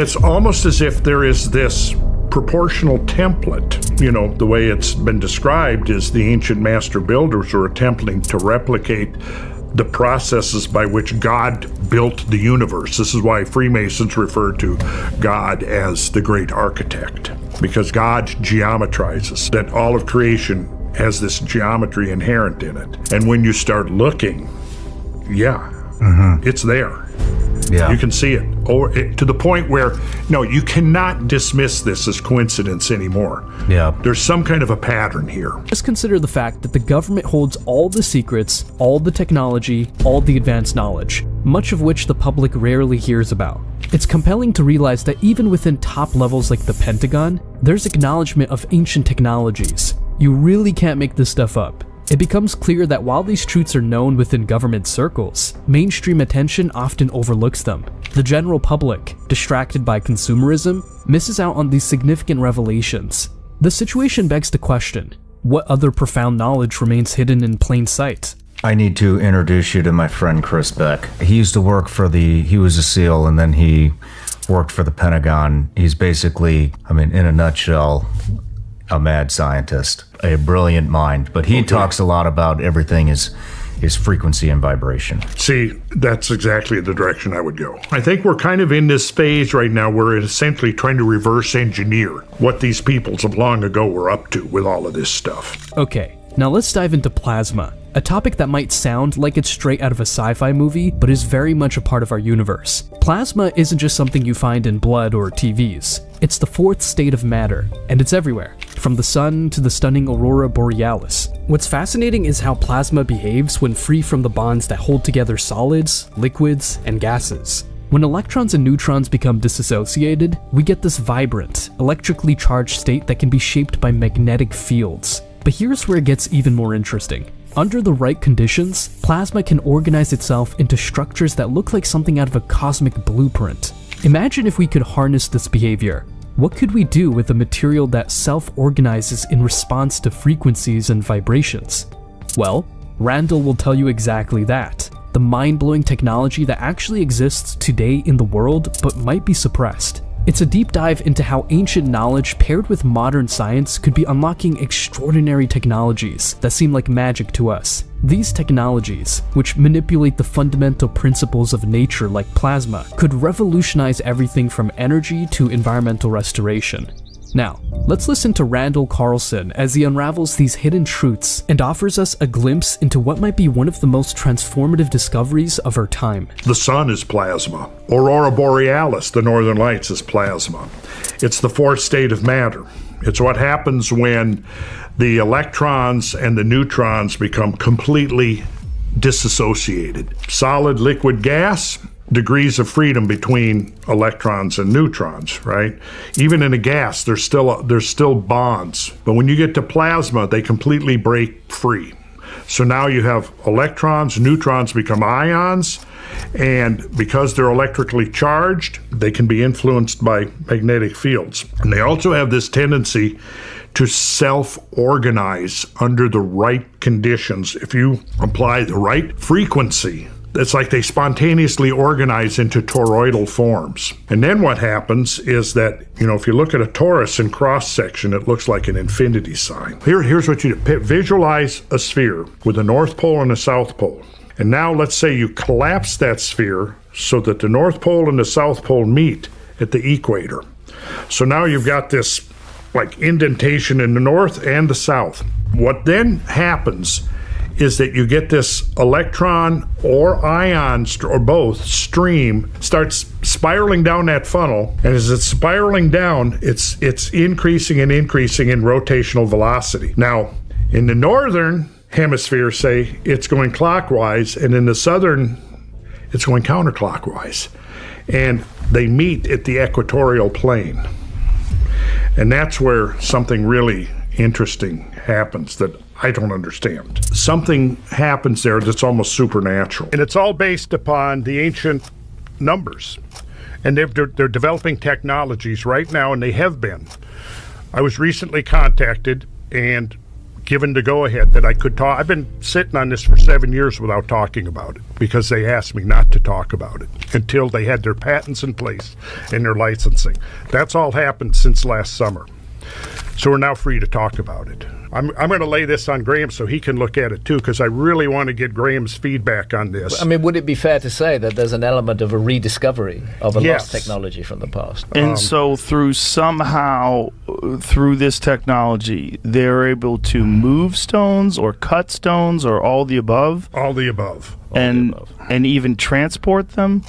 It's almost as if there is this proportional template. You know, the way it's been described is the ancient master builders were attempting to replicate the processes by which God built the universe. This is why Freemasons refer to God as the great architect, because God geometrizes, that all of creation has this geometry inherent in it. And when you start looking, it's there. Yeah. You can see it, or to the point where, no, you cannot dismiss this as coincidence anymore. Yeah. There's some kind of a pattern here. Just consider the fact that the government holds all the secrets, all the technology, all the advanced knowledge, much of which the public rarely hears about. It's compelling to realize that even within top levels like the Pentagon, there's acknowledgement of ancient technologies. You really can't make this stuff up. It becomes clear that while these truths are known within government circles, mainstream attention often overlooks them. The general public, distracted by consumerism, misses out on these significant revelations. The situation begs the question, what other profound knowledge remains hidden in plain sight? I need to introduce you to my friend Chris Beck. He used to work for he was a SEAL, and then he worked for the Pentagon. He's basically, in a nutshell, a mad scientist, a brilliant mind, but he talks a lot about everything is frequency and vibration. See, that's exactly the direction I would go. I think we're kind of in this phase right now where it's essentially trying to reverse engineer what these peoples of long ago were up to with all of this stuff. Okay, now let's dive into plasma, a topic that might sound like it's straight out of a sci-fi movie, but is very much a part of our universe. Plasma isn't just something you find in blood or TVs. It's the fourth state of matter, and it's everywhere, from the sun to the stunning aurora borealis. What's fascinating is how plasma behaves when free from the bonds that hold together solids, liquids, and gases. When electrons and neutrons become disassociated, we get this vibrant, electrically charged state that can be shaped by magnetic fields. But here's where it gets even more interesting. Under the right conditions, plasma can organize itself into structures that look like something out of a cosmic blueprint. Imagine if we could harness this behavior. What could we do with a material that self-organizes in response to frequencies and vibrations? Well, Randall will tell you exactly that. The mind-blowing technology that actually exists today in the world but might be suppressed. It's a deep dive into how ancient knowledge paired with modern science could be unlocking extraordinary technologies that seem like magic to us. These technologies, which manipulate the fundamental principles of nature like plasma, could revolutionize everything from energy to environmental restoration. Now, let's listen to Randall Carlson as he unravels these hidden truths and offers us a glimpse into what might be one of the most transformative discoveries of our time. The sun is plasma. Aurora borealis, the northern lights, is plasma. It's the fourth state of matter. It's what happens when the electrons and the neutrons become completely disassociated. Solid, liquid, gas, degrees of freedom between electrons and neutrons, right? Even in a gas, there's still bonds. But when you get to plasma, they completely break free. So now you have electrons, neutrons become ions, and because they're electrically charged, they can be influenced by magnetic fields. And they also have this tendency to self-organize under the right conditions. If you apply the right frequency, it's like they spontaneously organize into toroidal forms. And then what happens is that, if you look at a torus in cross-section, it looks like an infinity sign. Here's what you do. Visualize a sphere with a North Pole and a South Pole. And now let's say you collapse that sphere so that the North Pole and the South Pole meet at the equator. So now you've got this like indentation in the north and the south. What then happens is that you get this electron or ion or both stream starts spiraling down that funnel, and as it's spiraling down, it's increasing and increasing in rotational velocity. Now, in the northern hemisphere, say, it's going clockwise, and in the southern, it's going counterclockwise. And they meet at the equatorial plane. And that's where something really interesting happens that I don't understand. Something happens there that's almost supernatural. And it's all based upon the ancient numbers. And they're developing technologies right now, and they have been. I was recently contacted, and given the go-ahead that I could talk. I've been sitting on this for 7 years without talking about it because they asked me not to talk about it until they had their patents in place and their licensing. That's all happened since last summer. So we're now free to talk about it. I'm going to lay this on Graham so he can look at it too, because I really want to get Graham's feedback on this. I mean, would it be fair to say that there's an element of a rediscovery of a Yes. lost technology from the past? And so through this technology, they're able to move stones or cut stones or all the above? All the above. And even transport them?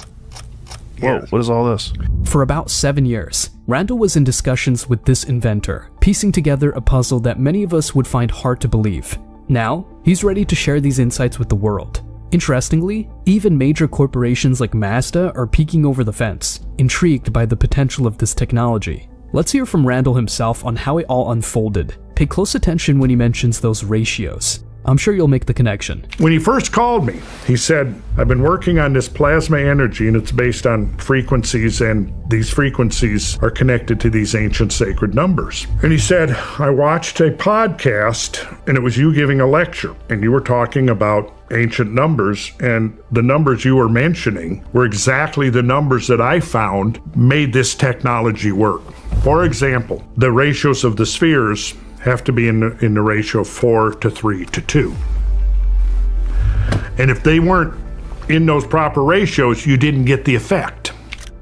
Whoa, Yes. what is all this? For about 7 years, Randall was in discussions with this inventor, piecing together a puzzle that many of us would find hard to believe. Now, he's ready to share these insights with the world. Interestingly, even major corporations like Mazda are peeking over the fence, intrigued by the potential of this technology. Let's hear from Randall himself on how it all unfolded. Pay close attention when he mentions those ratios. I'm sure you'll make the connection. When he first called me, he said, I've been working on this plasma energy and it's based on frequencies, and these frequencies are connected to these ancient sacred numbers. And he said, I watched a podcast and it was you giving a lecture and you were talking about ancient numbers, and the numbers you were mentioning were exactly the numbers that I found made this technology work. For example, the ratios of the spheres have to be in the ratio 4 to 3 to 2. And if they weren't in those proper ratios, you didn't get the effect.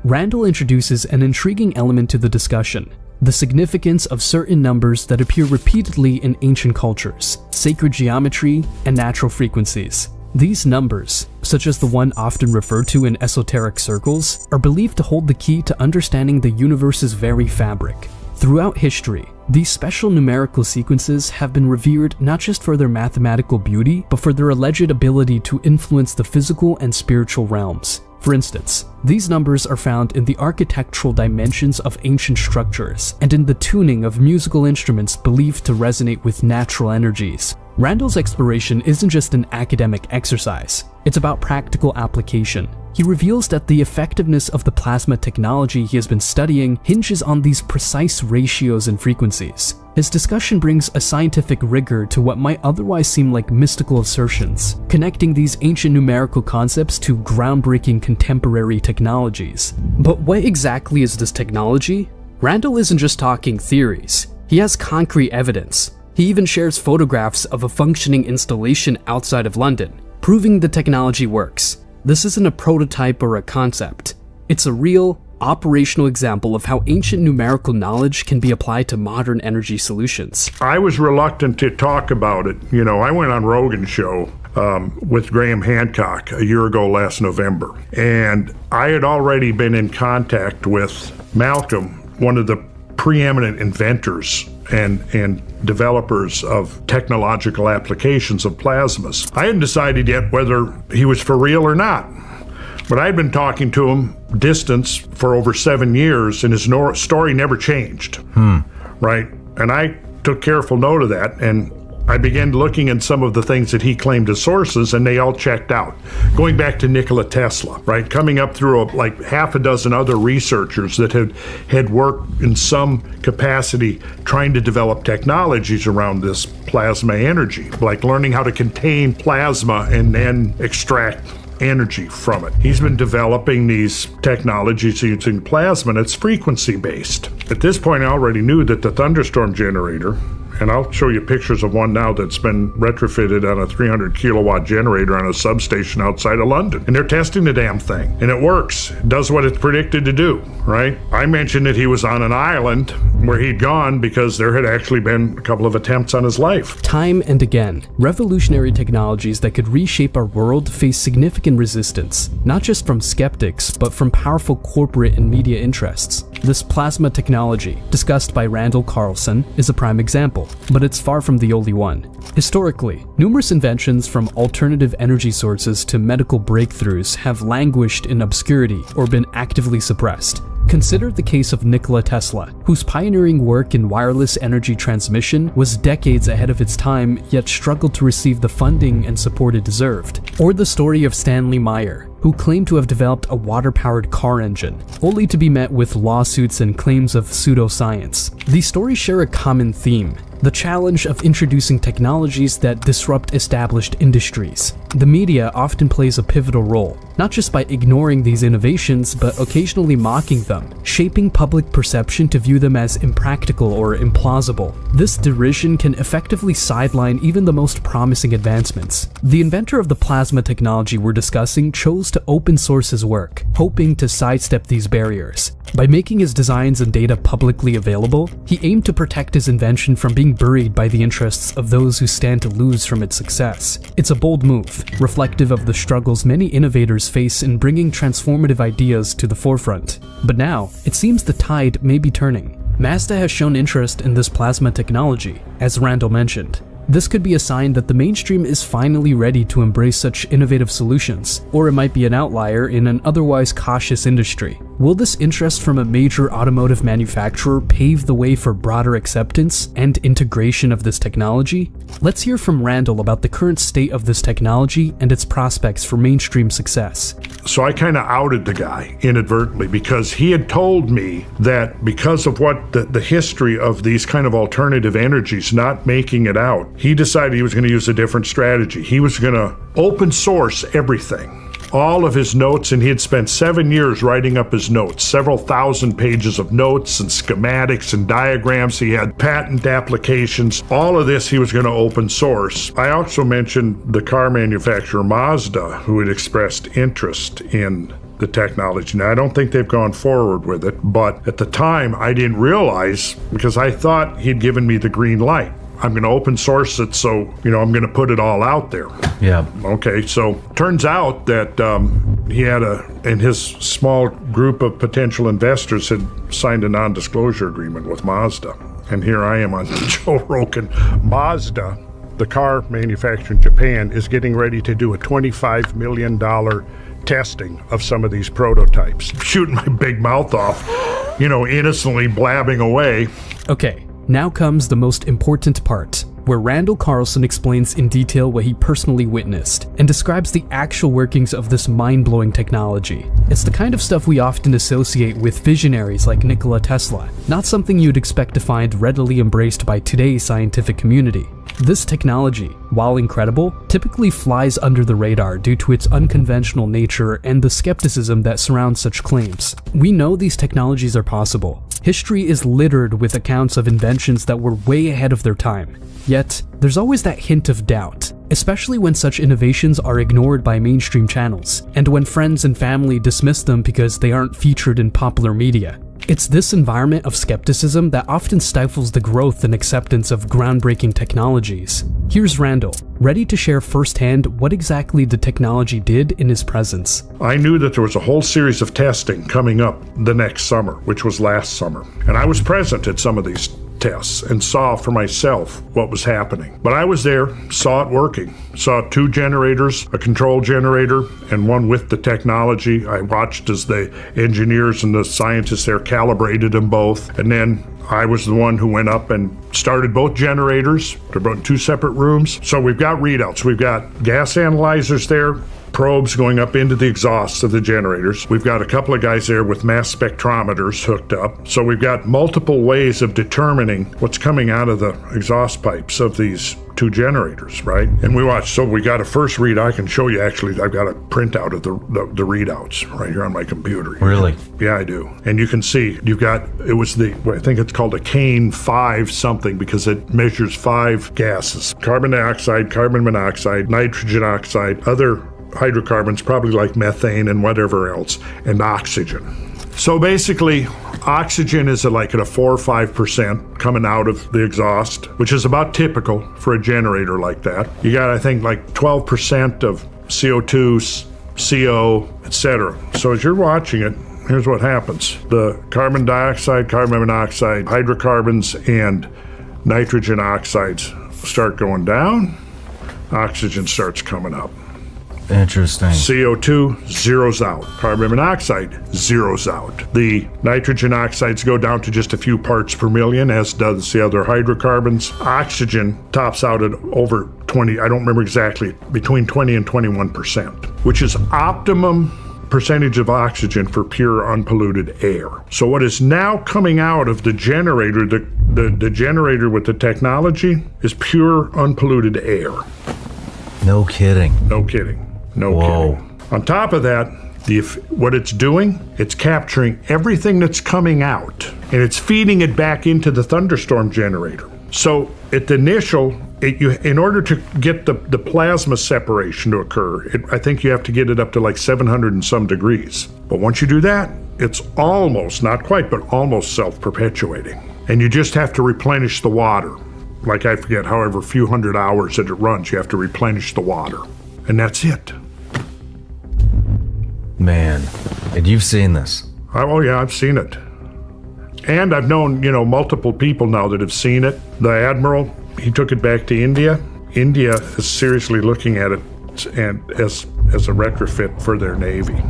Randall introduces an intriguing element to the discussion: the significance of certain numbers that appear repeatedly in ancient cultures, sacred geometry, and natural frequencies. These numbers, such as the one often referred to in esoteric circles, are believed to hold the key to understanding the universe's very fabric. Throughout history, these special numerical sequences have been revered not just for their mathematical beauty, but for their alleged ability to influence the physical and spiritual realms. For instance, these numbers are found in the architectural dimensions of ancient structures and in the tuning of musical instruments believed to resonate with natural energies. Randall's exploration isn't just an academic exercise, it's about practical application. He reveals that the effectiveness of the plasma technology he has been studying hinges on these precise ratios and frequencies. His discussion brings a scientific rigor to what might otherwise seem like mystical assertions, connecting these ancient numerical concepts to groundbreaking contemporary technologies. But what exactly is this technology? Randall isn't just talking theories. He has concrete evidence. He even shares photographs of a functioning installation outside of London, proving the technology works. This isn't a prototype or a concept. It's a real, operational example of how ancient numerical knowledge can be applied to modern energy solutions. I was reluctant to talk about it. You know, I went on Rogan's show with Graham Hancock a year ago last November, and I had already been in contact with Malcolm, one of the preeminent inventors and developers of technological applications of plasmas. I hadn't decided yet whether he was for real or not, but I'd been talking to him distance for over 7 years, and his story never changed. Right? And I took careful note of that, and I began looking at some of the things that he claimed as sources, and they all checked out. Going back to Nikola Tesla, right? Coming up through like half a dozen other researchers that had worked in some capacity trying to develop technologies around this plasma energy, like learning how to contain plasma and then extract energy from it. He's been developing these technologies using plasma, and it's frequency based. At this point, I already knew that the thunderstorm generator, and I'll show you pictures of one now that's been retrofitted on a 300 kilowatt generator on a substation outside of London. And they're testing the damn thing. And it works. It does what it's predicted to do, right? I mentioned that he was on an island where he'd gone because there had actually been a couple of attempts on his life. Time and again, revolutionary technologies that could reshape our world face significant resistance, not just from skeptics, but from powerful corporate and media interests. This plasma technology, discussed by Randall Carlson, is a prime example, but it's far from the only one. Historically, numerous inventions from alternative energy sources to medical breakthroughs have languished in obscurity or been actively suppressed. Consider the case of Nikola Tesla, whose pioneering work in wireless energy transmission was decades ahead of its time, yet struggled to receive the funding and support it deserved. Or the story of Stanley Meyer, who claimed to have developed a water-powered car engine, only to be met with lawsuits and claims of pseudoscience. These stories share a common theme. the challenge of introducing technologies that disrupt established industries. The media often plays a pivotal role, not just by ignoring these innovations, but occasionally mocking them, shaping public perception to view them as impractical or implausible. This derision can effectively sideline even the most promising advancements. The inventor of the plasma technology we're discussing chose to open source his work, hoping to sidestep these barriers. By making his designs and data publicly available, he aimed to protect his invention from being buried by the interests of those who stand to lose from its success. It's a bold move, reflective of the struggles many innovators face in bringing transformative ideas to the forefront. But now, it seems the tide may be turning. Mazda has shown interest in this plasma technology, as Randall mentioned. This could be a sign that the mainstream is finally ready to embrace such innovative solutions, or it might be an outlier in an otherwise cautious industry. Will this interest from a major automotive manufacturer pave the way for broader acceptance and integration of this technology? Let's hear from Randall about the current state of this technology and its prospects for mainstream success. So I kind of outed the guy inadvertently because he had told me that because of what the history of these kind of alternative energies not making it out, he decided he was going to use a different strategy. He was going to open source everything. All of his notes, and he had spent 7 years writing up his notes, several thousand pages of notes and schematics and diagrams. He had patent applications. All of this he was going to open source. I also mentioned the car manufacturer Mazda, who had expressed interest in the technology. Now, I don't think they've gone forward with it, but at the time I didn't realize, because I thought he'd given me the green light. I'm going to open source it, so, I'm going to put it all out there. Yeah. Okay, so turns out that he had and his small group of potential investors had signed a non-disclosure agreement with Mazda. And here I am on Joe Rogan. Mazda, the car manufacturer in Japan, is getting ready to do a $25 million testing of some of these prototypes. Shooting my big mouth off, innocently blabbing away. Okay. Now comes the most important part, where Randall Carlson explains in detail what he personally witnessed, and describes the actual workings of this mind-blowing technology. It's the kind of stuff we often associate with visionaries like Nikola Tesla, not something you'd expect to find readily embraced by today's scientific community. This technology, while incredible, typically flies under the radar due to its unconventional nature and the skepticism that surrounds such claims. We know these technologies are possible. History is littered with accounts of inventions that were way ahead of their time. Yet, there's always that hint of doubt, especially when such innovations are ignored by mainstream channels, and when friends and family dismiss them because they aren't featured in popular media. It's this environment of skepticism that often stifles the growth and acceptance of groundbreaking technologies. Here's Randall, ready to share firsthand what exactly the technology did in his presence. I knew that there was a whole series of testing coming up the next summer, which was last summer. And I was present at some of these tests and saw for myself what was happening. But I was there, saw it working, saw 2 generators, a control generator, and one with the technology. I watched as the engineers and the scientists there calibrated them both. And then I was the one who went up and started both generators. They're both in 2 separate rooms. So we've got readouts. We've got gas analyzers there, probes going up into the exhausts of the generators. We've got a couple of guys there with mass spectrometers hooked up. So we've got multiple ways of determining what's coming out of the exhaust pipes of these 2 generators, right? And we watched. So we got a first read. I can show you, actually. I've got a printout of the readouts right here on my computer. Really? Yeah, I do. And you can see you've got, I think it's called a Kane 5 something, because it measures 5 gases: carbon dioxide, carbon monoxide, nitrogen oxide, other hydrocarbons, probably like methane and whatever else, and oxygen. So basically, oxygen is like at a 4 or 5% coming out of the exhaust, which is about typical for a generator like that. You got, I think, like 12% of CO2, CO, etc. So as you're watching it, here's what happens. The carbon dioxide, carbon monoxide, hydrocarbons, and nitrogen oxides start going down. Oxygen starts coming up. Interesting. CO2 zeroes out. Carbon monoxide zeroes out. The nitrogen oxides go down to just a few parts per million, as does the other hydrocarbons. Oxygen tops out at over 20, I don't remember exactly, between 20 and 21%, which is optimum percentage of oxygen for pure unpolluted air. So what is now coming out of the generator, the The generator with the technology is pure unpolluted air. No kidding. No kidding. No Whoa. kidding. On top of that, what it's doing, it's capturing everything that's coming out, and it's feeding it back into the thunderstorm generator. So at the initial, in order to get the plasma separation to occur, I think you have to get it up to like 700 and some degrees. But once you do that, it's almost, not quite, but almost self-perpetuating. And you just have to replenish the water. Like, I forget, however few hundred hours that it runs, you have to replenish the water. And that's it. Man, and you've seen this. Oh yeah, I've seen it. And I've known, multiple people now that have seen it. The Admiral, he took it back to India. India is seriously looking at it and as a retrofit for their Navy.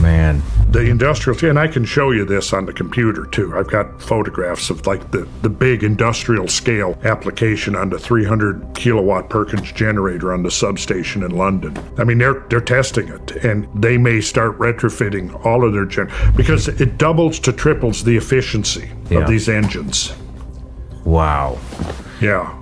Man. The industrial, and I can show you this on the computer too. I've got photographs of like the big industrial scale application on the 300 kilowatt Perkins generator on the substation in London. I mean, they're testing it, and they may start retrofitting all of their because it doubles to triples the efficiency of these engines. Wow. Yeah.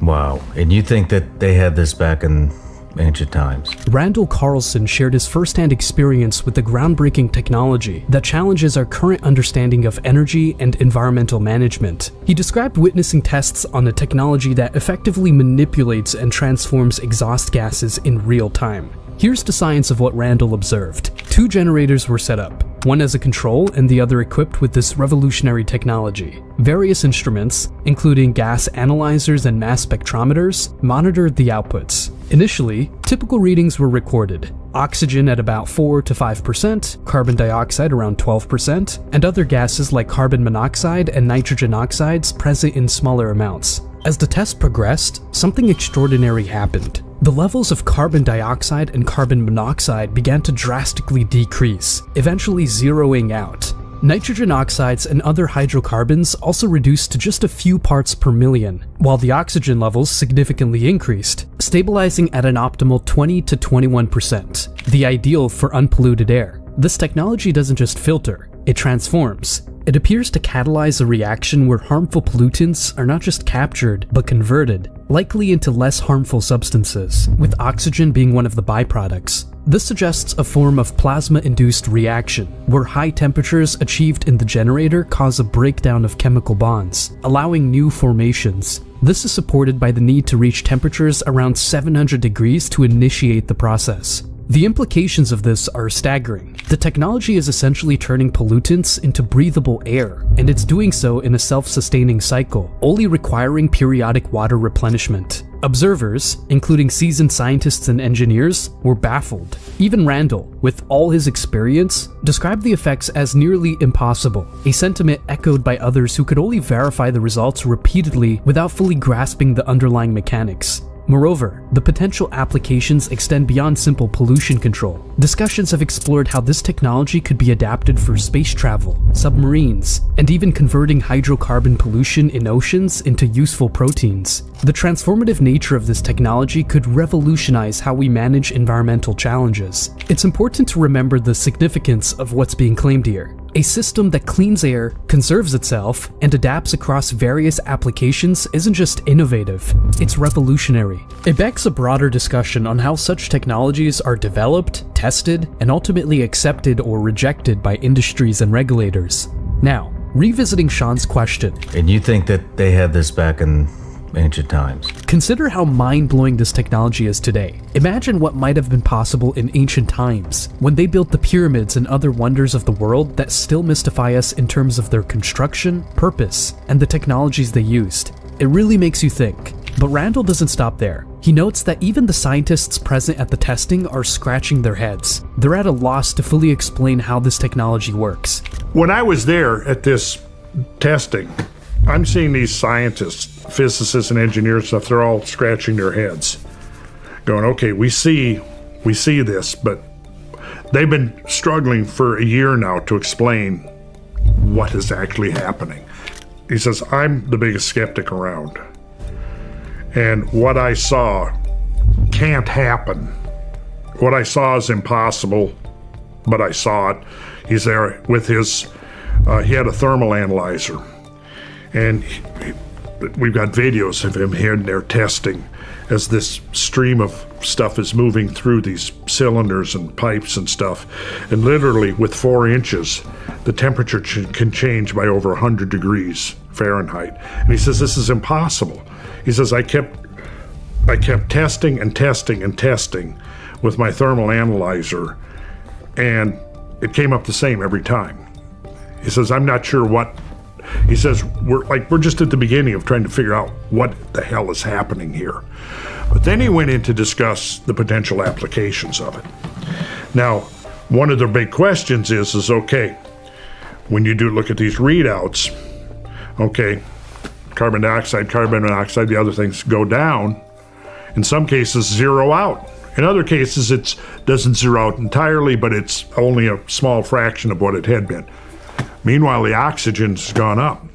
Wow. And you think that they had this back in ancient times? Randall Carlson shared his first-hand experience with the groundbreaking technology that challenges our current understanding of energy and environmental management. He described witnessing tests on a technology that effectively manipulates and transforms exhaust gases in real time. Here's the science of what Randall observed. 2 generators were set up, one as a control and the other equipped with this revolutionary technology. Various instruments, including gas analyzers and mass spectrometers, monitored the outputs. Initially, typical readings were recorded: oxygen at about 4 to 5%, carbon dioxide around 12%, and other gases like carbon monoxide and nitrogen oxides present in smaller amounts. As the test progressed, something extraordinary happened. The levels of carbon dioxide and carbon monoxide began to drastically decrease, eventually zeroing out. Nitrogen oxides and other hydrocarbons also reduced to just a few parts per million, while the oxygen levels significantly increased, stabilizing at an optimal 20 to 21%, the ideal for unpolluted air. This technology doesn't just filter, it transforms. It appears to catalyze a reaction where harmful pollutants are not just captured, but converted, likely into less harmful substances, with oxygen being one of the byproducts. This suggests a form of plasma-induced reaction, where high temperatures achieved in the generator cause a breakdown of chemical bonds, allowing new formations. This is supported by the need to reach temperatures around 700 degrees to initiate the process. The implications of this are staggering. The technology is essentially turning pollutants into breathable air, and it's doing so in a self-sustaining cycle, only requiring periodic water replenishment. Observers, including seasoned scientists and engineers, were baffled. Even Randall, with all his experience, described the effects as nearly impossible, a sentiment echoed by others who could only verify the results repeatedly without fully grasping the underlying mechanics. Moreover, the potential applications extend beyond simple pollution control. Discussions have explored how this technology could be adapted for space travel, submarines, and even converting hydrocarbon pollution in oceans into useful proteins. The transformative nature of this technology could revolutionize how we manage environmental challenges. It's important to remember the significance of what's being claimed here. A system that cleans air, conserves itself, and adapts across various applications isn't just innovative, it's revolutionary. It begs a broader discussion on how such technologies are developed, tested, and ultimately accepted or rejected by industries and regulators. Now, revisiting Sean's question. And you think that they had this back in ancient times? Consider how mind-blowing this technology is today. Imagine what might have been possible in ancient times, when they built the pyramids and other wonders of the world that still mystify us in terms of their construction, purpose, and the technologies they used. It really makes you think. But Randall doesn't stop there. He notes that even the scientists present at the testing are scratching their heads. They're at a loss to fully explain how this technology works. When I was there at this testing, I'm seeing these scientists, physicists and engineers stuff, they're all scratching their heads, going, okay, we see this, but they've been struggling for a year now to explain what is actually happening. He says, I'm the biggest skeptic around, and what I saw can't happen. What I saw is impossible, but I saw it. He's there with his, he had a thermal analyzer. And we've got videos of him here and there testing as this stream of stuff is moving through these cylinders and pipes and stuff. And literally with 4 inches, the temperature can change by over 100 degrees Fahrenheit. And he says, this is impossible. He says, I kept testing and testing and testing with my thermal analyzer, and it came up the same every time. He says, I'm not sure what. He says, we're just at the beginning of trying to figure out what the hell is happening here. But then he went in to discuss the potential applications of it. Now, one of the big questions is okay, when you do look at these readouts, okay, carbon dioxide, the other things go down. In some cases, zero out. In other cases, it doesn't zero out entirely, but it's only a small fraction of what it had been. Meanwhile, the oxygen's gone up.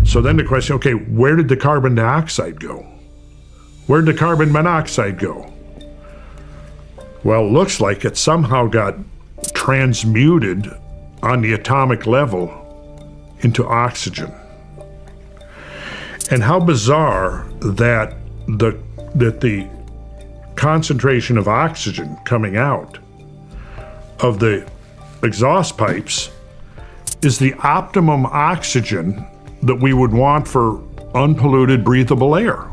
So then the question, okay, where did the carbon dioxide go? Where did the carbon monoxide go? Well, it looks like it somehow got transmuted on the atomic level into oxygen. And how bizarre that the concentration of oxygen coming out of the exhaust pipes is the optimum oxygen that we would want for unpolluted, breathable air.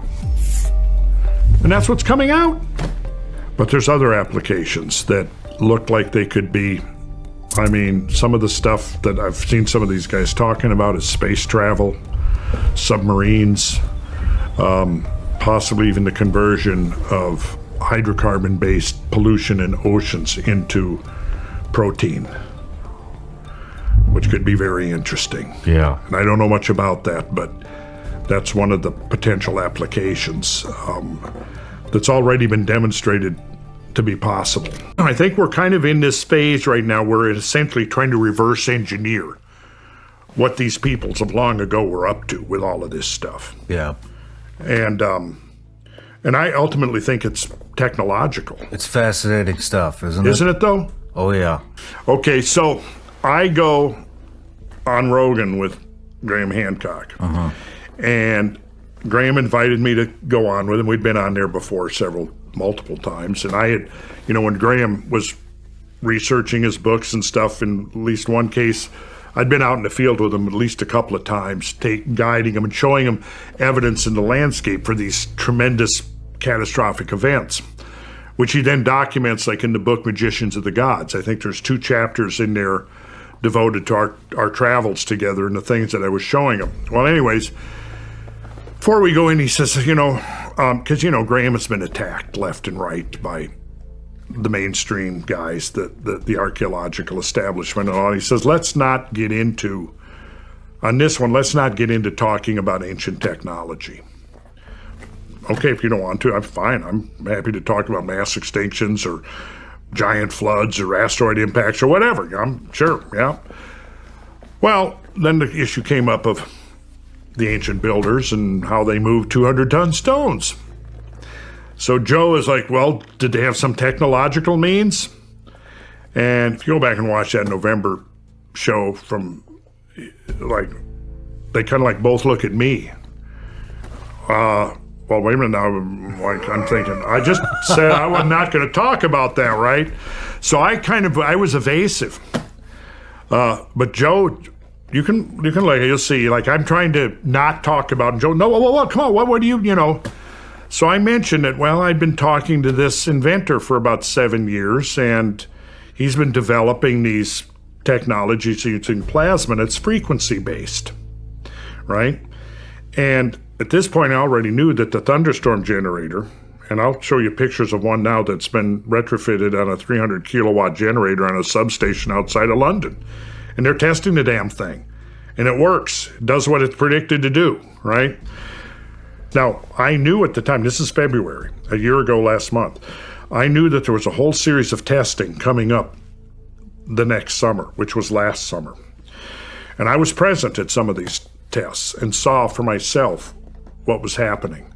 And that's what's coming out. But there's other applications that look like they could be, I mean, some of the stuff that I've seen some of these guys talking about is space travel, submarines, possibly even the conversion of hydrocarbon-based pollution in oceans into protein, which could be very interesting. Yeah. And I don't know much about that, but that's one of the potential applications that's already been demonstrated to be possible. I think we're kind of in this phase right now where we're essentially trying to reverse engineer what these peoples of long ago were up to with all of this stuff. Yeah. And I ultimately think it's technological. It's fascinating stuff, isn't it? Isn't it though? Oh, yeah. Okay, so I go on Rogan with Graham Hancock. And Graham invited me to go on with him. We'd been on there before multiple times. And I had, when Graham was researching his books and stuff, in at least one case, I'd been out in the field with him at least a couple of times, guiding him and showing him evidence in the landscape for these tremendous catastrophic events, which he then documents like in the book Magicians of the Gods. I think there's 2 chapters in there devoted to our travels together and the things that I was showing him. Well, anyways, before we go in, he says, because, Graham has been attacked left and right by the mainstream guys, the archaeological establishment and all. He says, let's not get into talking about ancient technology. Okay, if you don't want to, I'm fine. I'm happy to talk about mass extinctions or giant floods or asteroid impacts or whatever. I'm sure, yeah. Well, then the issue came up of the ancient builders and how they moved 200-ton stones. So Joe is like, well, did they have some technological means? And if you go back and watch that November show from, like, they kind of like both look at me. Well, wait a minute now. I'm thinking, I just said I was not going to talk about that, right? So I was evasive. But Joe, you can like, you'll see, like I'm trying to not talk about it. And Joe, no, well, come on, what do you. So I mentioned that, well, I'd been talking to this inventor for about 7 years, and he's been developing these technologies using plasma, and it's frequency-based, right? And at this point, I already knew that the thunderstorm generator, and I'll show you pictures of one now that's been retrofitted on a 300-kilowatt generator on a substation outside of London. And they're testing the damn thing. And it works. It does what it's predicted to do, right? Now, I knew at the time, this is February, a year ago last month, I knew that there was a whole series of testing coming up the next summer, which was last summer. And I was present at some of these tests and saw for myself what was happening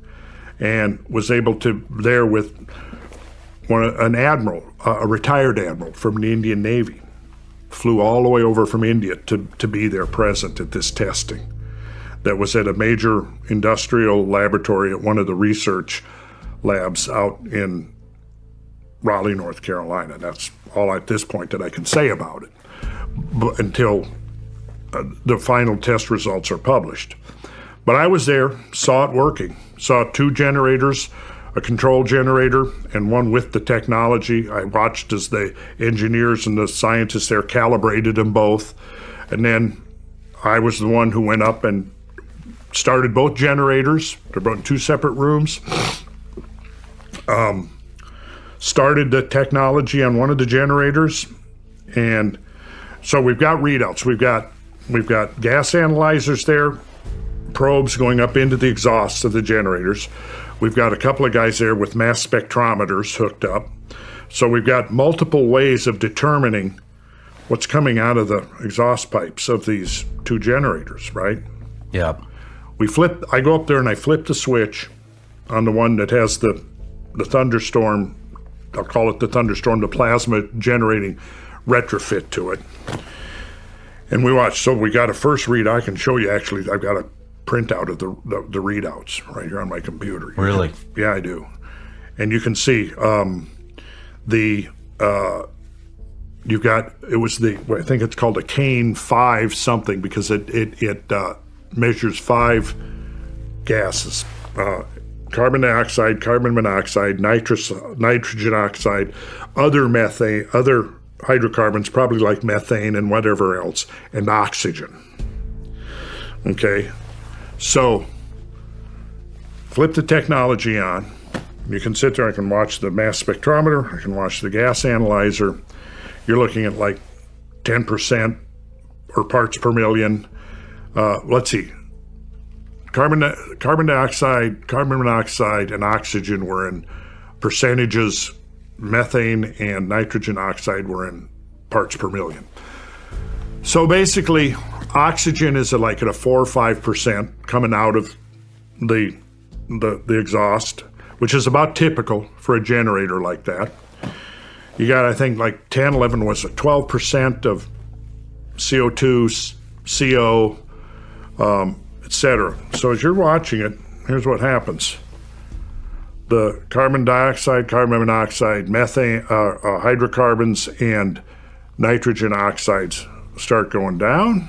and was able to, there with an admiral, a retired admiral from the Indian Navy, flew all the way over from India to be there present at this testing. that was at a major industrial laboratory at one of the research labs out in Raleigh, North Carolina. That's all at this point that I can say about it, but until the final test results are published. But I was there, saw it working, saw 2 generators, a control generator, and one with the technology. I watched as the engineers and the scientists there calibrated them both. And then I was the one who went up and started both generators. They're both in 2 separate rooms. Started the technology on one of the generators. And so we've got readouts. We've got gas analyzers there, probes going up into the exhausts of the generators. We've got a couple of guys there with mass spectrometers hooked up. So we've got multiple ways of determining what's coming out of the exhaust pipes of these 2 generators, right? Yeah. I go up there and I flip the switch on the one that has the thunderstorm, I'll call it the thunderstorm, the plasma generating retrofit to it. And we watch. So we got a first read. I can show you, actually. I've got a printout of the readouts right here on my computer. Really? Yeah, I do. And you can see you've got, I think it's called a Kane 5 something, because it measures 5 gases. Carbon dioxide, carbon monoxide, nitrogen oxide, other methane, other hydrocarbons, probably like methane and whatever else, and oxygen. Okay, so flip the technology on. You can sit there, I can watch the mass spectrometer, I can watch the gas analyzer. You're looking at like 10% or parts per million. Let's see. Carbon dioxide, carbon monoxide, and oxygen were in percentages. Methane and nitrogen oxide were in parts per million. So basically, oxygen is like at a 4 or 5% coming out of the exhaust, which is about typical for a generator like that. You got, I think, like 10, 11 was it 12% of CO2, CO, etc. So as you're watching it, here's what happens. The carbon dioxide, carbon monoxide, methane, hydrocarbons, and nitrogen oxides start going down.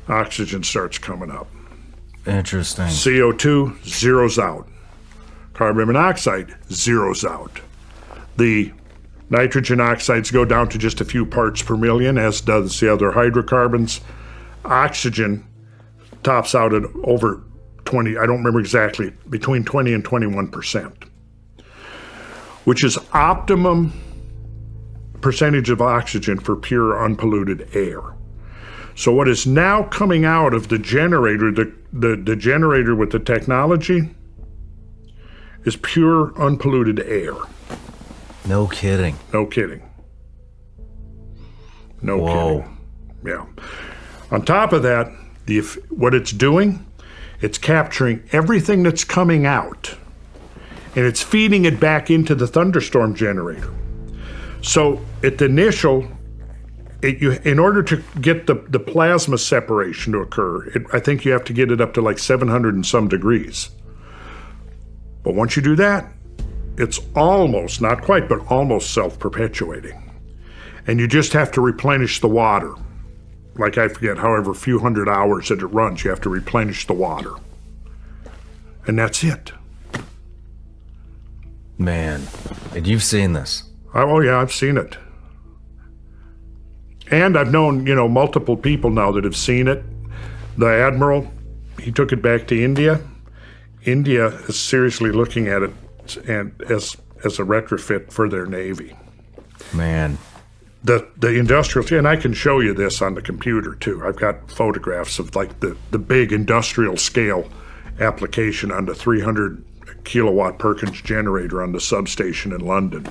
Oxygen starts coming up. Interesting. CO2 zeroes out. Carbon monoxide zeroes out. The nitrogen oxides go down to just a few parts per million, as does the other hydrocarbons. Oxygen tops out at over 20, I don't remember exactly, between 20 and 21%, which is optimum percentage of oxygen for pure unpolluted air. So what is now coming out of the generator, the generator with the technology, is pure unpolluted air. No kidding. No kidding. No Whoa. kidding. Yeah. On top of that, what it's doing, it's capturing everything that's coming out, and it's feeding it back into the thunderstorm generator. So at the initial, in order to get the plasma separation to occur, I think you have to get it up to like 700 and some degrees. But once you do that, it's almost, not quite, but almost self-perpetuating. And you just have to replenish the water. Like, I forget, however few hundred hours that it runs, you have to replenish the water. And that's it. Man, and you've seen this. Oh yeah, I've seen it. And I've known, multiple people now that have seen it. The Admiral, he took it back to India. India is seriously looking at it and as a retrofit for their Navy. Man. The industrial, and I can show you this on the computer too. I've got photographs of like the big industrial scale application on the 300 kilowatt Perkins generator on the substation in London.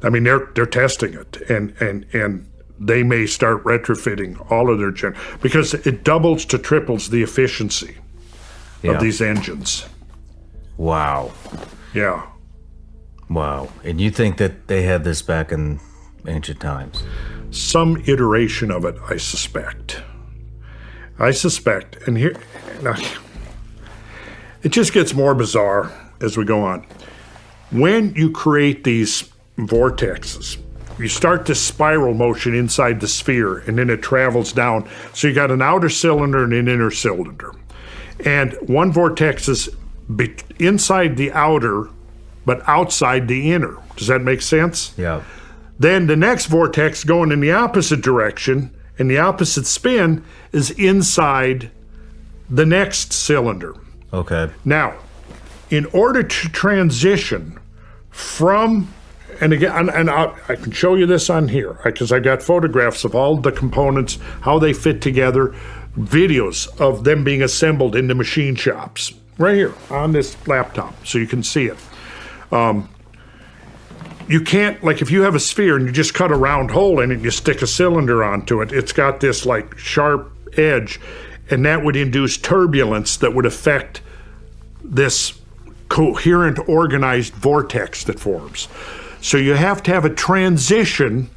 I mean, they're testing it, and they may start retrofitting all of their because it doubles to triples the efficiency of these engines. Wow. Yeah. Wow. And you think that they had this back in ancient times? Some iteration of it, I suspect. I suspect, and here, now, it just gets more bizarre as we go on. When you create these vortexes, you start this spiral motion inside the sphere, and then it travels down. So you got an outer cylinder and an inner cylinder. And one vortex is inside the outer, but outside the inner. Does that make sense? Yeah. Then the next vortex going in the opposite direction, and the opposite spin is inside the next cylinder. Okay. Now, in order to transition from, and again, and I can show you this on here, because I got photographs of all the components, how they fit together, videos of them being assembled in the machine shops, right here on this laptop, so you can see it. You can't, like if you have a sphere and you just cut a round hole in it and you stick a cylinder onto it, it's got this like sharp edge, and that would induce turbulence that would affect this coherent, organized vortex that forms. So you have to have a transition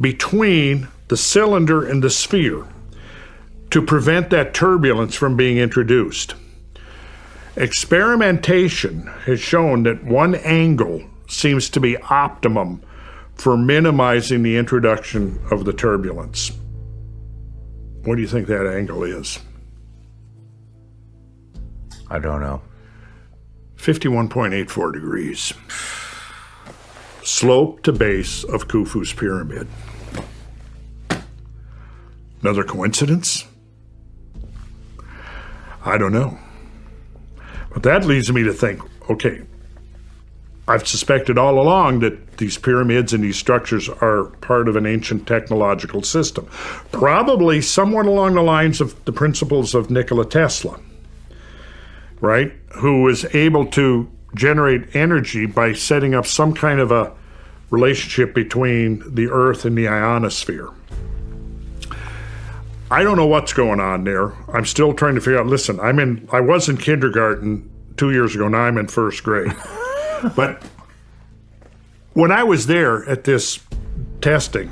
between the cylinder and the sphere to prevent that turbulence from being introduced. Experimentation has shown that one angle seems to be optimum for minimizing the introduction of the turbulence. What do you think that angle is? I don't know. 51.84 degrees. Slope to base of Khufu's pyramid. Another coincidence? I don't know. But that leads me to think, okay, I've suspected all along that these pyramids and these structures are part of an ancient technological system, probably somewhat along the lines of the principles of Nikola Tesla, right? Who was able to generate energy by setting up some kind of a relationship between the Earth and the ionosphere. I don't know what's going on there. I'm still trying to figure out. Listen, I was in kindergarten 2 years ago. Now I'm in first grade. But when I was there at this testing,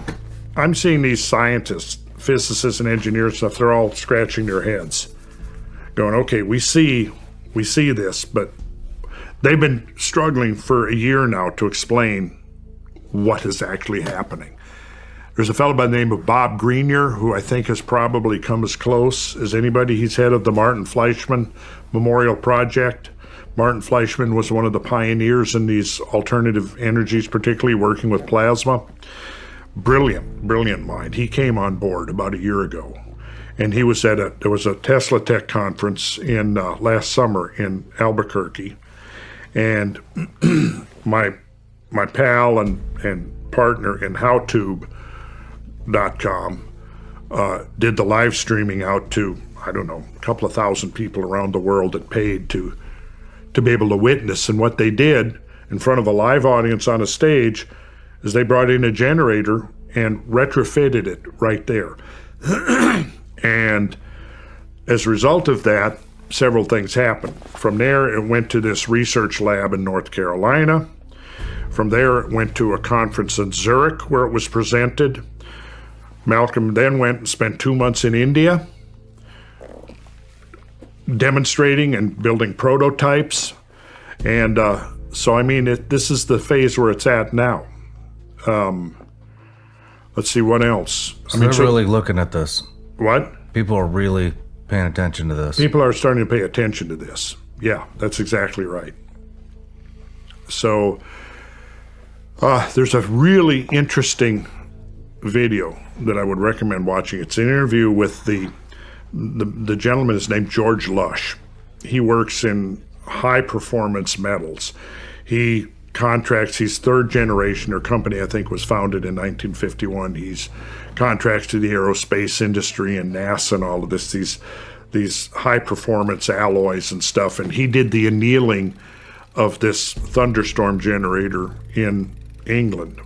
I'm seeing these scientists, physicists and engineers and stuff, they're all scratching their heads, going, okay, we see this, but they've been struggling for a year now to explain what is actually happening. There's a fellow by the name of Bob Grenier, who I think has probably come as close as anybody. He's head of the Martin Fleischmann Memorial Project. Martin Fleischmann was one of the pioneers in these alternative energies, particularly working with plasma. Brilliant mind. He came on board about a year ago, and he was there was a Tesla Tech conference in last summer in Albuquerque, and my pal and partner in HowTube.com did the live streaming out to, I don't know, a couple of thousand people around the world that paid to be able to witness. And what they did in front of a live audience on a stage is they brought in a generator and retrofitted it right there. And as a result of that, several things happened. From there, it went to this research lab in North Carolina. From there, it went to a conference in Zurich where it was presented. Malcolm then went and spent 2 months in India demonstrating and building prototypes. And so, I mean, this is the phase where it's at now. Let's see, what else? So they're really looking at this. What? People are really paying attention to this. People are starting to pay attention to this. Yeah, that's exactly right. So there's a really interesting video that I would recommend watching. It's an interview with the gentleman is named George Lush. He works in high performance metals. He contracts, he's third generation. Their company, I think, was founded in 1951. He's contracts to the aerospace industry and NASA and all of this, these high performance alloys and stuff. And he did the annealing of this thunderstorm generator in England.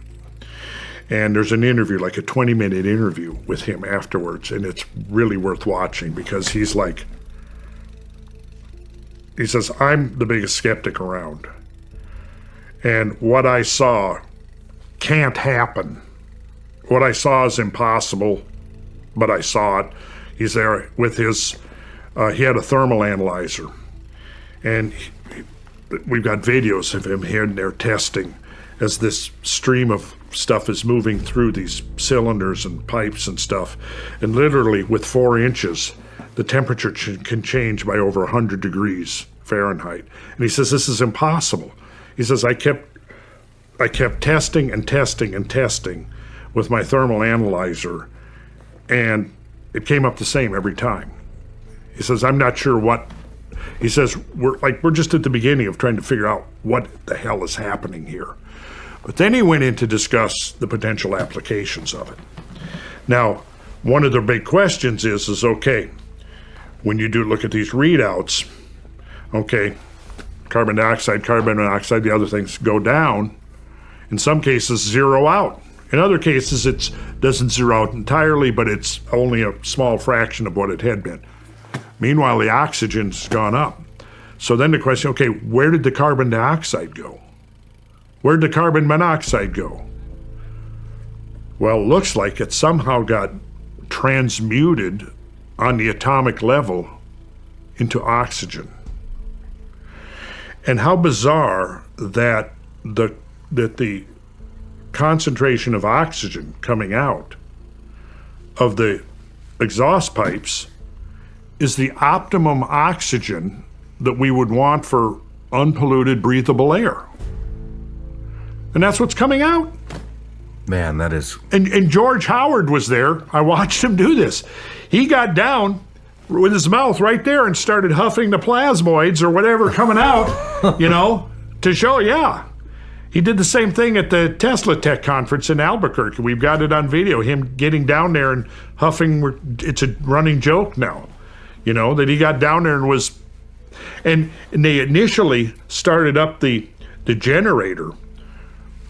And there's an interview, like a 20-minute interview with him afterwards, and it's really worth watching because he says, I'm the biggest skeptic around. And what I saw can't happen. What I saw is impossible, but I saw it. He's there with his, he had a thermal analyzer. And we've got videos of him here and there testing as this stream of stuff is moving through these cylinders and pipes and stuff. And literally with 4 inches, the temperature can change by over 100 degrees Fahrenheit. And he says, this is impossible. He says, I kept testing and testing and testing with my thermal analyzer, and it came up the same every time. He says, I'm not sure what, he says, we're just at the beginning of trying to figure out what the hell is happening here. But then he went in to discuss the potential applications of it. Now, one of the big questions is okay, when you do look at these readouts, okay, carbon dioxide, the other things go down. In some cases, zero out. In other cases, it doesn't zero out entirely, but it's only a small fraction of what it had been. Meanwhile, the oxygen's gone up. So then the question, okay, where did the carbon dioxide go? Where did the carbon monoxide go? Well, it looks like it somehow got transmuted on the atomic level into oxygen. And how bizarre that the concentration of oxygen coming out of the exhaust pipes is the optimum oxygen that we would want for unpolluted, breathable air. And that's what's coming out. Man, that is... And George Howard was there. I watched him do this. He got down with his mouth right there and started huffing the plasmoids or whatever coming out, to show, yeah. He did the same thing at the Tesla Tech conference in Albuquerque. We've got it on video, him getting down there and huffing. It's a running joke now, that he got down there and was... And they initially started up the generator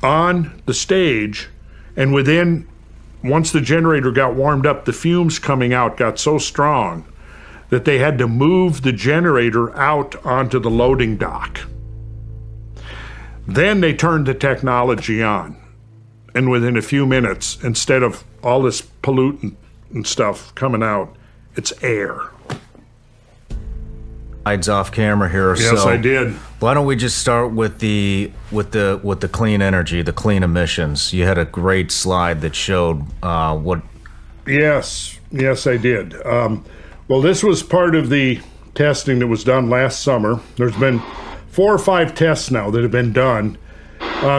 on the stage, and once the generator got warmed up, the fumes coming out got so strong that they had to move the generator out onto the loading dock. Then they turned the technology on, and within a few minutes, instead of all this pollutant and stuff coming out, it's air. Slides off camera here. Yes, I did. Why don't we just start with the clean energy, the clean emissions? You had a great slide that showed what. Yes, I did. Well, this was part of the testing that was done last summer. There's been 4 or 5 tests now that have been done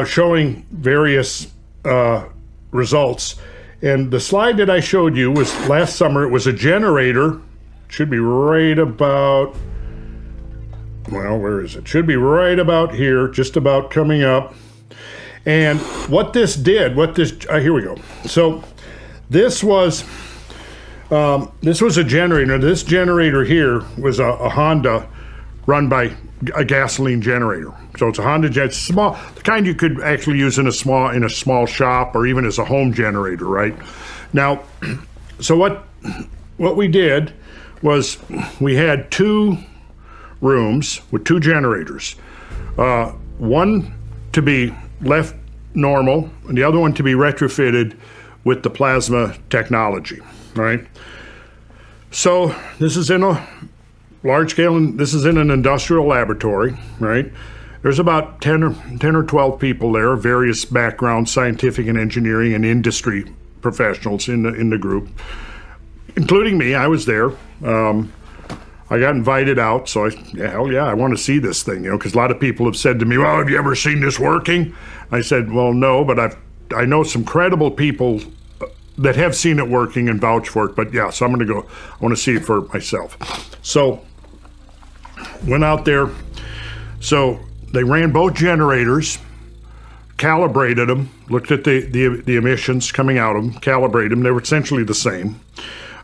showing various results. And the slide that I showed you was last summer. It was a generator. Should be right about, well, where is it? Should be right about here, just about coming up. And what this did, here we go. So this was a generator. This generator here was a Honda run by a gasoline generator. So it's a Honda jet, small, the kind you could actually use in a small shop or even as a home generator, right? Now, so what we did was we had 2 rooms with 2 generators. One to be left normal and the other one to be retrofitted with the plasma technology, right? So this is in a large scale, and this is in an industrial laboratory, right? There's about 10 or 12 people there, various backgrounds, scientific and engineering and industry professionals in the group, including me. I was there. I got invited out, so hell yeah, I want to see this thing, because a lot of people have said to me, well, have you ever seen this working? I said, well, no, but I know some credible people that have seen it working and vouch for it, but yeah, so I'm going to go. I want to see it for myself. So went out there. So they ran both generators, calibrated them, looked at the emissions coming out of them, calibrated them. They were essentially the same.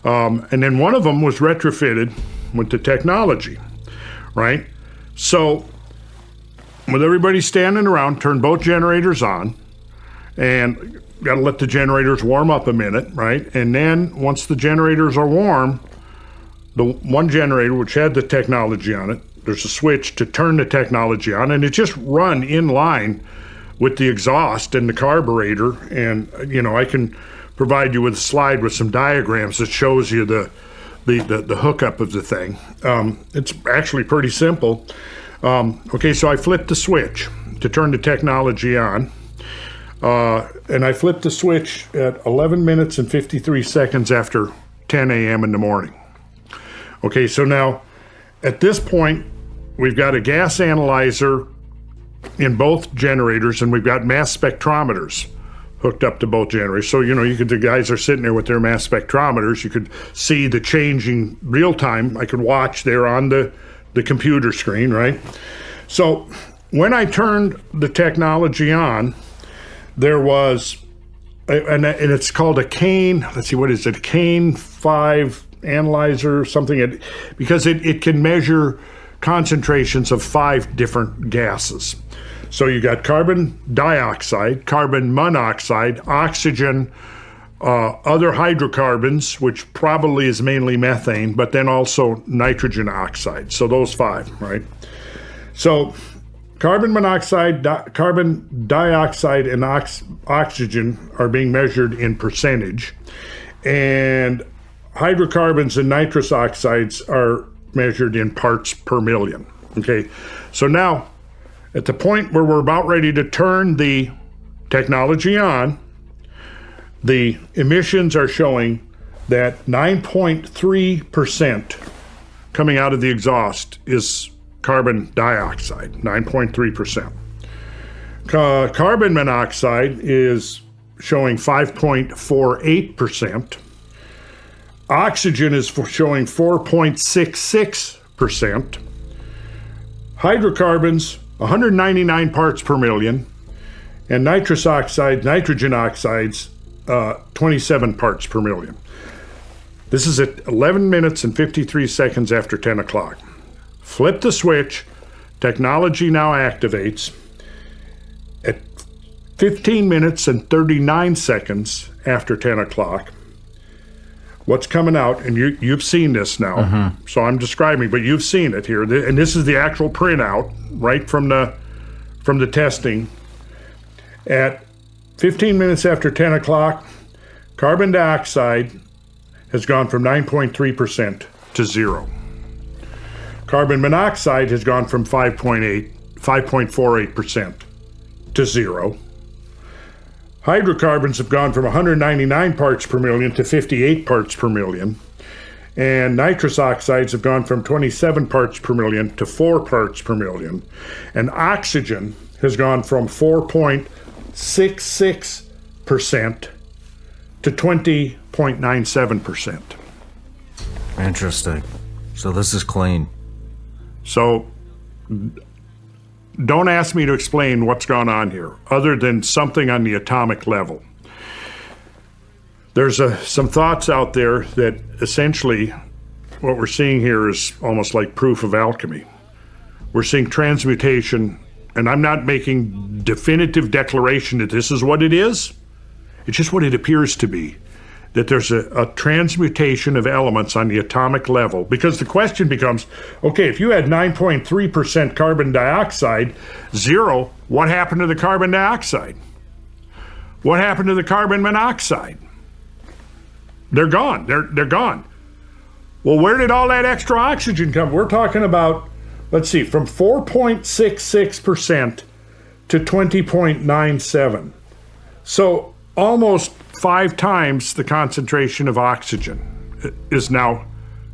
And then one of them was retrofitted with the technology, right? So with everybody standing around, turned both generators on, and got to let the generators warm up a minute, right? And then once the generators are warm, the one generator, which had the technology on it, there's a switch to turn the technology on, and it just run in line with the exhaust and the carburetor. And, I can provide you with a slide with some diagrams that shows you the the hookup of the thing. It's actually pretty simple. Okay, so I flipped the switch to turn the technology on. And I flipped the switch at 11 minutes and 53 seconds after 10 a.m. in the morning. Okay, so now at this point, we've got a gas analyzer in both generators, and we've got mass spectrometers hooked up to both generators. So, the guys are sitting there with their mass spectrometers. You could see the changing real time. I could watch there on the computer screen, right? So when I turned the technology on, there was, and it's called a Kane, let's see, what is it? Kane 5 analyzer or something, because it can measure concentrations of 5 different gases. So you got carbon dioxide, carbon monoxide, oxygen, other hydrocarbons, which probably is mainly methane, but then also nitrogen oxide. So those 5, right? So carbon monoxide, carbon dioxide, and oxygen are being measured in percentage, and hydrocarbons and nitrous oxides are measured in parts per million. Okay, so now at the point where we're about ready to turn the technology on, the emissions are showing that 9.3% coming out of the exhaust is carbon dioxide, 9.3%. Carbon monoxide is showing 5.48%. Oxygen is showing 4.66%. Hydrocarbons, 199 parts per million. And nitrogen oxides, 27 parts per million. This is at 11 minutes and 53 seconds after 10 o'clock. Flip the switch, technology now activates. At 15 minutes and 39 seconds after 10 o'clock, what's coming out, and you've seen this now, so I'm describing, but you've seen it here, and this is the actual printout right from the testing. At 15 minutes after 10 o'clock, carbon dioxide has gone from 9.3% to 0. Carbon monoxide has gone from 5.48% to 0. Hydrocarbons have gone from 199 parts per million to 58 parts per million. And nitrous oxides have gone from 27 parts per million to 4 parts per million. And oxygen has gone from 4.66% to 20.97%. Interesting. So this is clean. So don't ask me to explain what's gone on here, other than something on the atomic level. There's some thoughts out there that essentially what we're seeing here is almost like proof of alchemy. We're seeing transmutation, and I'm not making definitive declaration that this is what it is. It's just what it appears to be, that there's a transmutation of elements on the atomic level. Because the question becomes, okay, if you had 9.3% carbon dioxide, 0, what happened to the carbon dioxide? What happened to the carbon monoxide? They're gone. They're gone. Well, where did all that extra oxygen come? We're talking about, let's see, from 4.66% to 20.97%. So almost 5 times the concentration of oxygen is now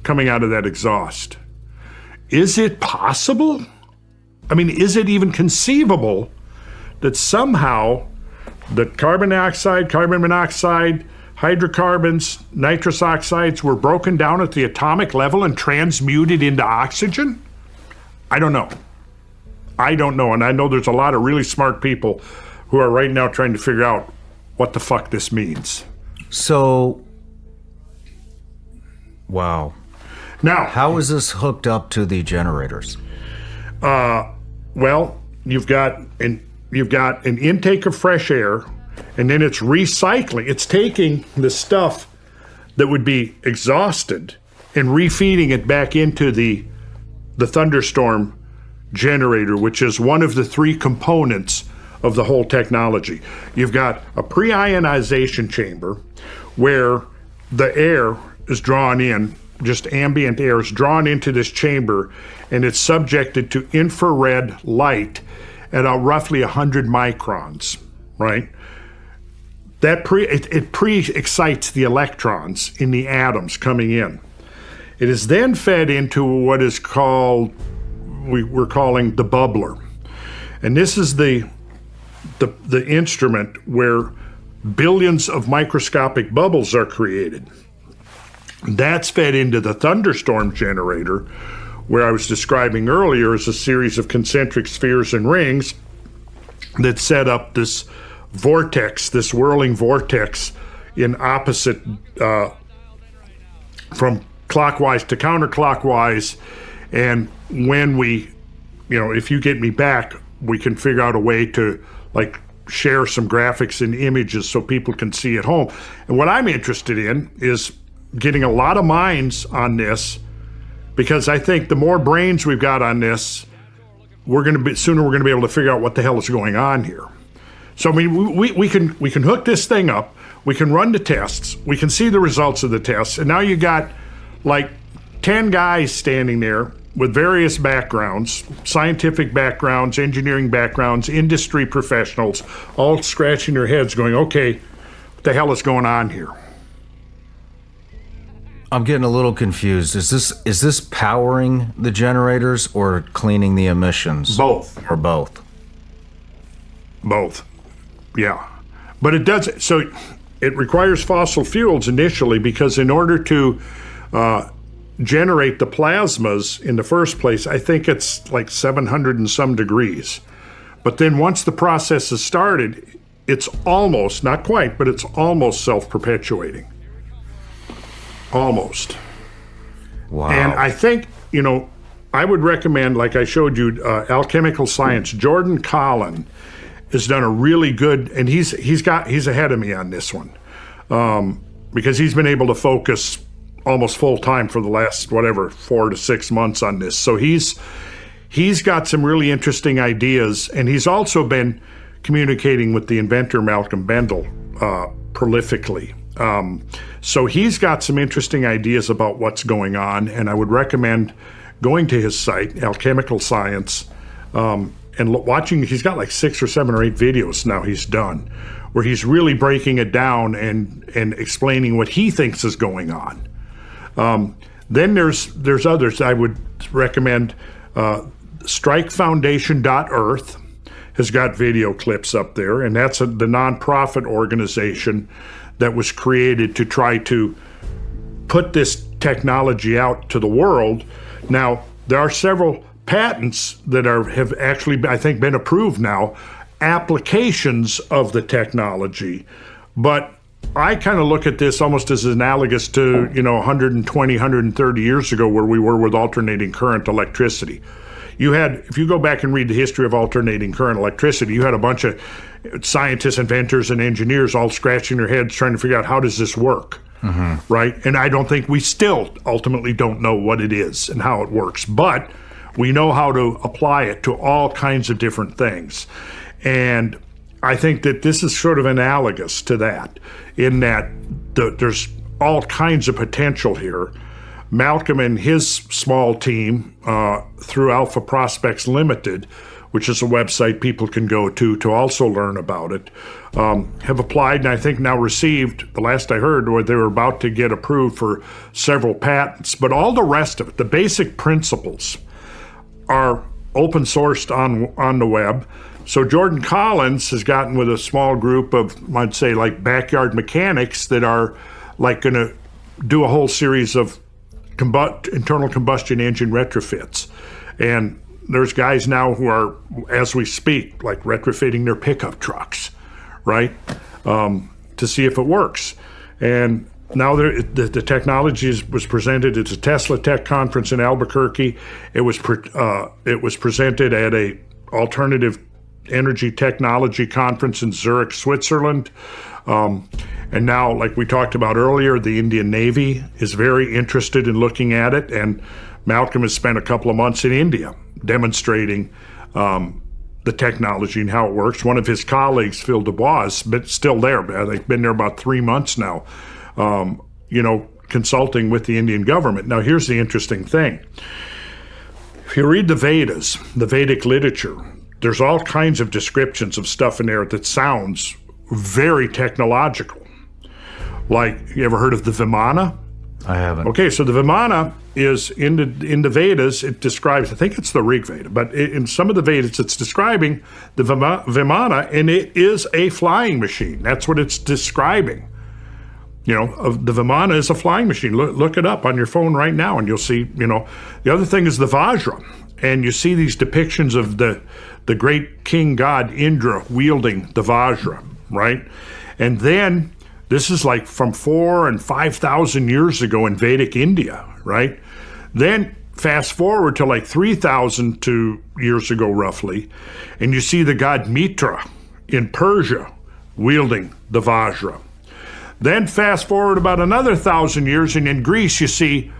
coming out of that exhaust. Is it possible? I mean, is it even conceivable that somehow the carbon dioxide, carbon monoxide, hydrocarbons, nitrous oxides were broken down at the atomic level and transmuted into oxygen? I don't know. And I know there's a lot of really smart people who are right now trying to figure out what the fuck this means. So, wow. Now, how is this hooked up to the generators? Well, you've got an intake of fresh air, and then it's recycling. It's taking the stuff that would be exhausted and refeeding it back into the thunderstorm generator, which is one of the 3 components of the whole technology. You've got a pre-ionization chamber where the air is drawn in just ambient air is drawn into this chamber, and it's subjected to infrared light at roughly 100 microns, right? That it pre-excites the electrons in the atoms coming in. It is then fed into what is called, we're calling the bubbler. And this is the instrument where billions of microscopic bubbles are created. That's fed into the thunderstorm generator, where I was describing earlier is a series of concentric spheres and rings that set up this vortex, this whirling vortex in opposite, from clockwise to counterclockwise. And when we, if you get me back, we can figure out a way to like share some graphics and images so people can see at home. And what I'm interested in is getting a lot of minds on this, because I think the more brains we've got on this, sooner we're going to be able to figure out what the hell is going on here. So I mean, we can hook this thing up, we can run the tests, we can see the results of the tests, and now you got like 10 guys standing there with various backgrounds, scientific backgrounds, engineering backgrounds, industry professionals, all scratching their heads going, okay, what the hell is going on here? I'm getting a little confused. Is this powering the generators or cleaning the emissions? Both. Or both? Both. Yeah. But it does, so it requires fossil fuels initially, because in order to generate the plasmas in the first place, I think it's like 700 and some degrees. But then once the process is started, it's almost, not quite, but it's almost self-perpetuating. Almost. Wow. And I think, I would recommend, like I showed you, Alchemical Science. Jordan Collin has done a really good, and he's ahead of me on this one, because he's been able to focus almost full time for the last 4 to 6 months on this. So he's got some really interesting ideas, and he's also been communicating with the inventor Malcolm Bendel prolifically. So he's got some interesting ideas about what's going on, and I would recommend going to his site, Alchemical Science, and watching. He's got like 6 or 7 or 8 videos now he's done, where he's really breaking it down and explaining what he thinks is going on. Then there's others I would recommend. StrikeFoundation.earth has got video clips up there, and that's the nonprofit organization that was created to try to put this technology out to the world. Now, there are several patents that have actually, I think, been approved now, applications of the technology, but I kind of look at this almost as analogous to, 120, 130 years ago where we were with alternating current electricity. If you go back and read the history of alternating current electricity, you had a bunch of scientists, inventors, and engineers all scratching their heads trying to figure out, how does this work, right? And I don't think we still ultimately don't know what it is and how it works, but we know how to apply it to all kinds of different things. And I think that this is sort of analogous to that, in that there's all kinds of potential here. Malcolm and his small team, through Alpha Prospects Limited, which is a website people can go to also learn about it, have applied and I think now received, the last I heard, or they were about to get approved for several patents. But all the rest of it, the basic principles, are open sourced on the web. So Jordan Collins has gotten with a small group of, I'd say, like backyard mechanics that are like going to do a whole series of internal combustion engine retrofits. And there's guys now who are, as we speak, like retrofitting their pickup trucks, right, to see if it works. And now the technology was presented at the Tesla Tech Conference in Albuquerque. It was presented at a alternative energy technology conference in Zurich, Switzerland. And now, like we talked about earlier, the Indian Navy is very interested in looking at it. And Malcolm has spent a couple of months in India demonstrating the technology and how it works. One of his colleagues, Phil Dubois, but still there. They've been there about 3 months now. consulting with the Indian government. Now, here's the interesting thing. If you read the Vedas, the Vedic literature, there's all kinds of descriptions of stuff in there that sounds very technological. Like, you ever heard of the Vimana? I haven't. Okay, so the Vimana is in the Vedas, it describes, I think it's the Rig Veda, but in some of the Vedas it's describing the Vimana, and it is a flying machine. That's what it's describing. You know, the Vimana is a flying machine. Look it up on your phone right now and you'll see, you know. The other thing is the Vajra, and you see these depictions of the great king god Indra wielding the Vajra, right? And then this is like from 4,000 and 5,000 years ago in Vedic India, right? Then fast forward to like 3,000 years ago roughly, and you see the god Mitra in Persia wielding the Vajra. Then fast forward about another 1,000 years, and in Greece you see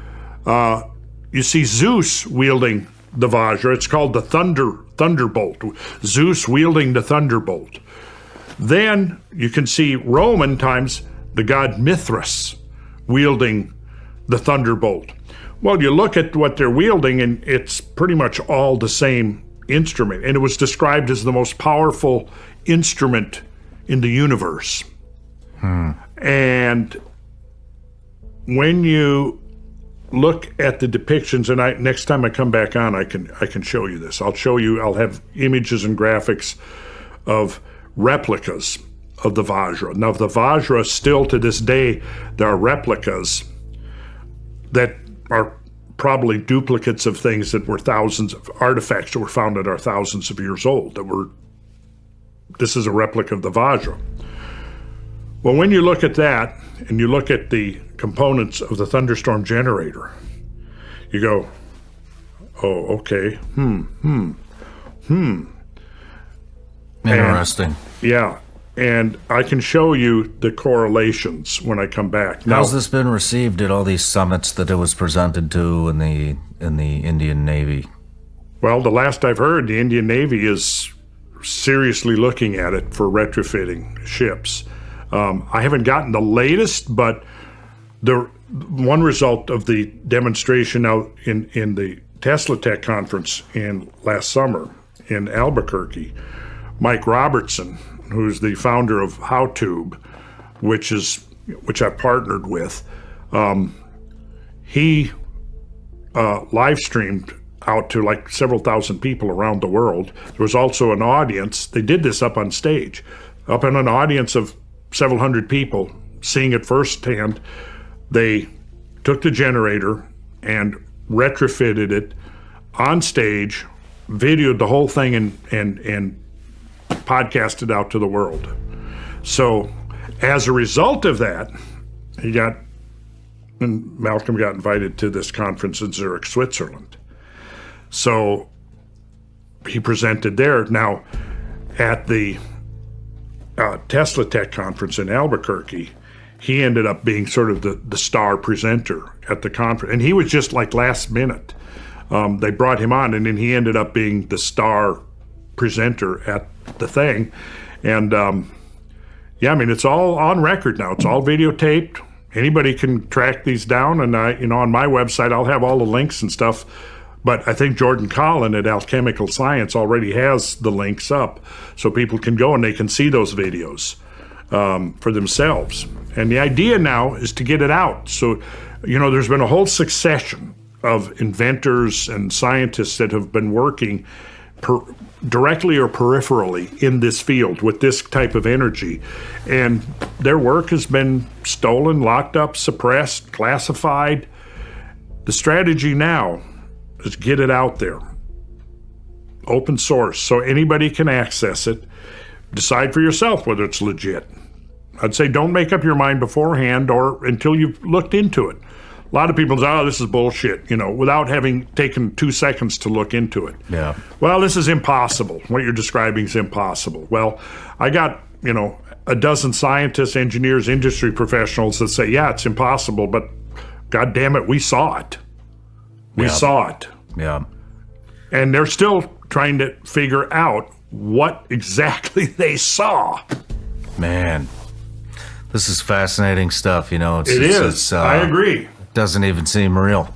Zeus wielding the Vajra. It's called the thunderbolt. Zeus wielding the thunderbolt. Then you can see Roman times the god Mithras wielding the thunderbolt. Well, you look at what they're wielding, and it's pretty much all the same instrument. And it was described as the most powerful instrument in the universe. And when you look at the depictions, and next time I come back on, I can show you this. I'll have images and graphics of replicas of the Vajra. Now, the Vajra, still to this day, there are replicas that are probably duplicates of things that were thousands of artifacts that were found that are thousands of years old. This is a replica of the Vajra. Well, when you look at that, and you look at the components of the thunderstorm generator, you go, oh, okay, Interesting. And I can show you the correlations when I come back. Now, how's this been received at all these summits that it was presented to in the Indian Navy? Well, the last I've heard, the Indian Navy is seriously looking at it for retrofitting ships. I haven't gotten the latest, but the one result of the demonstration out in the Tesla Tech conference last summer in Albuquerque, Mike Robertson, who's the founder of HowTube, which I've partnered with, he live streamed out to like several thousand people around the world. There was also an audience. They did this up on stage, up in an audience of several hundred people seeing it firsthand. They took the generator and retrofitted it on stage, videoed the whole thing, and podcasted out to the world. So as a result of that, Malcolm got invited to this conference in Zurich, Switzerland. So he presented there. Now, at the Tesla Tech conference in Albuquerque, he ended up being sort of the star presenter at the conference. And he was just like last minute. They brought him on, and then he ended up being the star presenter at the thing. And it's all on record now. It's all videotaped. Anybody can track these down, and on my website I'll have all the links and stuff. But I think Jordan Collin at Alchemical Science already has the links up, so people can go and they can see those videos for themselves. And the idea now is to get it out. So, there's been a whole succession of inventors and scientists that have been working directly or peripherally in this field with this type of energy. And their work has been stolen, locked up, suppressed, classified. The strategy now is get it out there. Open source, so anybody can access it. Decide for yourself whether it's legit. I'd say don't make up your mind beforehand or until you've looked into it. A lot of people say, oh, this is bullshit, without having taken 2 seconds to look into it. Yeah. Well, this is impossible. What you're describing is impossible. Well, I got, a dozen scientists, engineers, industry professionals that say, yeah, it's impossible, but God damn it, we saw it. We saw it. Yeah. And they're still trying to figure out what exactly they saw. Man, This is fascinating stuff, you know. It is. I agree. Doesn't even seem real.